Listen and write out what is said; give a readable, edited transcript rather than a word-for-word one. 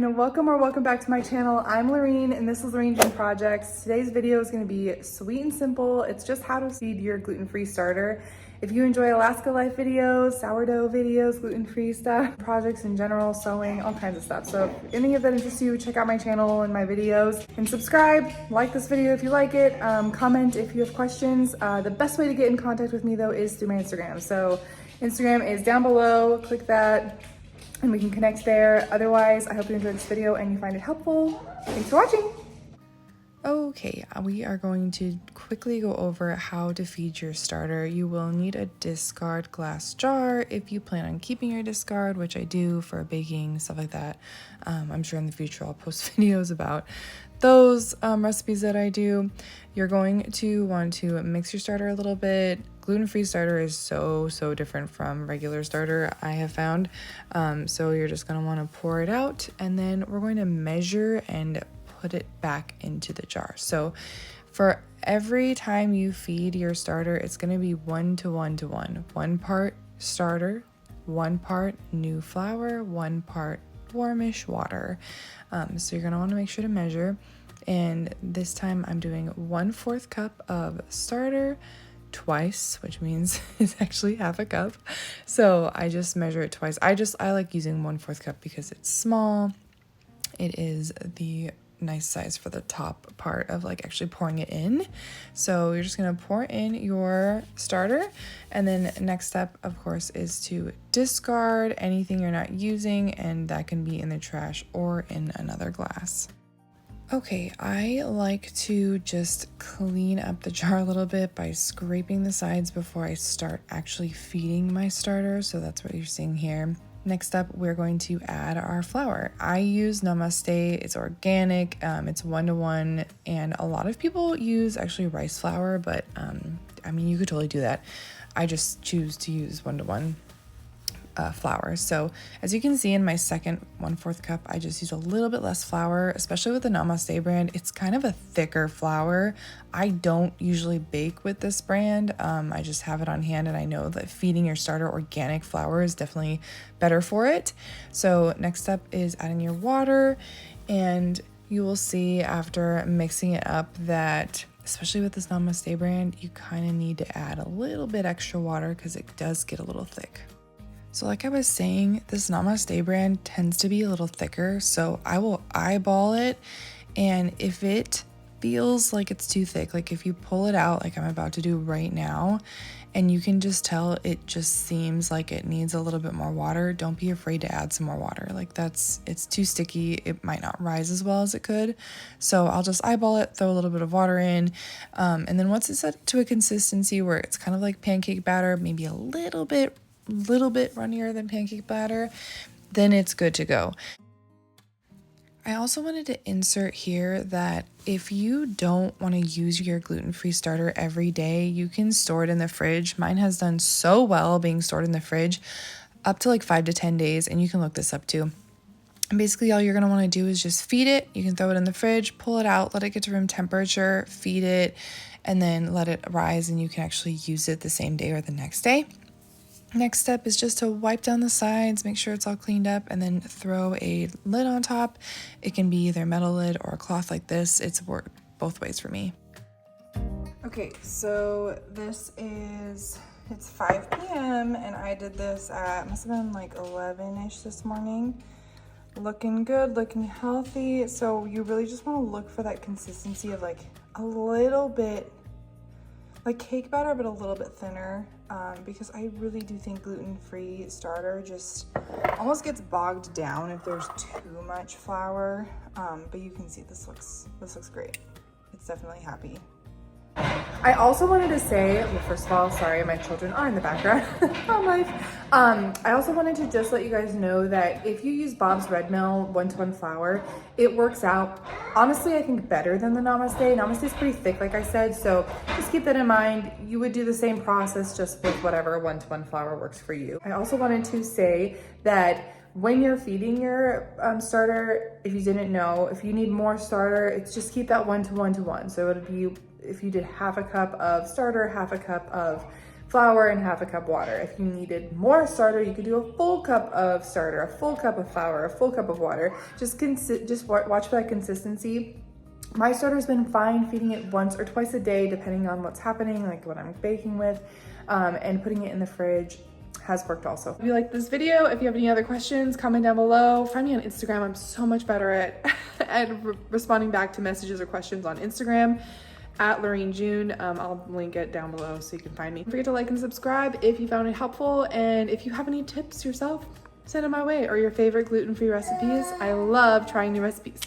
everyone, welcome back to my channel. I'm Lorene and this is Lorene Gym Projects. Today's video is going to be sweet and simple. It's just how to feed your gluten-free starter. If you enjoy Alaska Life videos, sourdough videos, gluten-free stuff, projects in general, sewing, all kinds of stuff. So if any of that interests you, check out my channel and my videos and subscribe. Like this video if you like it, comment if you have questions. The best way to get in contact with me though is through my Instagram. So Instagram is down below, click that and we can connect there. Otherwise, I hope you enjoyed this video and you find it helpful. Thanks for watching. Okay, we are going to quickly go over how to feed your starter. You will need a discard glass jar if you plan on keeping your discard, which I do for baking, stuff like that. I'm sure in the future I'll post videos about those recipes that I do. You're going to want to mix your starter a little bit. Gluten-free starter is so different from regular starter, I have found. So you're just going to want to pour it out, and then we're going to measure and put it back into the jar. So for every time you feed your starter, it's going to be 1 to 1 to 1. 1 part starter, 1 part new flour, 1 part warmish water. So you're going to want to make sure to measure. And this time I'm doing 1/4 cup of starter twice, which means it's actually half a cup. So I just measure it twice. I like using 1/4 cup because it's small. It is the nice size for the top part of like actually pouring it in. So you're just going to pour in your starter, and then next step of course is to discard anything you're not using, and that can be in the trash or in another glass. Okay, I like to just clean up the jar a little bit by scraping the sides before I start actually feeding my starter. So that's what you're seeing here. Next up, we're going to add our flour. I use Namaste. It's organic, it's 1 to 1, and a lot of people use actually rice flour, but I mean, you could totally do that. I just choose to use 1 to 1 flour. So as you can see in my second 1/4 cup, I just use a little bit less flour, especially with the Namaste brand. It's kind of a thicker flour. I don't usually bake with this brand. I just have it on hand, and I know that feeding your starter organic flour is definitely better for it. So next step is adding your water, and you will see after mixing it up that especially with this Namaste brand, you kind of need to add a little bit extra water because it does get a little thick. So like I was saying, this Namaste brand tends to be a little thicker, so I will eyeball it, and if it feels like it's too thick, like if you pull it out like I'm about to do right now, and you can just tell it just seems like it needs a little bit more water, don't be afraid to add some more water. Like it's too sticky, it might not rise as well as it could. So I'll just eyeball it, throw a little bit of water in, and then once it's set to a consistency where it's kind of like pancake batter, maybe a little bit runnier than pancake batter, then it's good to go. I also wanted to insert here that if you don't want to use your gluten-free starter every day, you can store it in the fridge. Mine has done so well being stored in the fridge up to like 5 to 10 days, and you can look this up too. And basically all you're going to want to do is just feed it. You can throw it in the fridge, pull it out, let it get to room temperature, feed it, and then let it rise, and you can actually use it the same day or the next day. Next step is just to wipe down the sides, make sure it's all cleaned up, and then throw a lid on top. It can be either a metal lid or a cloth like this. It's worked both ways for me. Okay, so it's 5 p.m. and I did this at, must have been like 11-ish this morning. Looking good, looking healthy. So you really just want to look for that consistency of like a little bit like cake batter, but a little bit thinner, because I really do think gluten-free starter just almost gets bogged down if there's too much flour. But you can see this looks great. It's definitely happy. I also wanted to say, well, first of all, sorry, my children are in the background. Oh, life. I also wanted to just let you guys know that if you use Bob's Red Mill 1-to-1 flour, it works out, honestly, I think better than the Namaste. Namaste is pretty thick, like I said, so just keep that in mind. You would do the same process just with whatever 1-to-1 flour works for you. I also wanted to say that when you're feeding your starter, if you didn't know, if you need more starter, it's just keep that 1 to 1 to 1. So it would be, if you did half a cup of starter, half a cup of flour and half a cup water. If you needed more starter, you could do a full cup of starter, a full cup of flour, a full cup of water. Just watch for that consistency. My starter's been fine feeding it once or twice a day, depending on what's happening, like what I'm baking with, and putting it in the fridge has worked also. If you like this video, if you have any other questions, comment down below. Find me on Instagram. I'm so much better at responding back to messages or questions on Instagram at Lorraine June. I'll link it down below so you can find me. Don't forget to like and subscribe if you found it helpful. And if you have any tips yourself, send them my way, or your favorite gluten-free recipes. I love trying new recipes.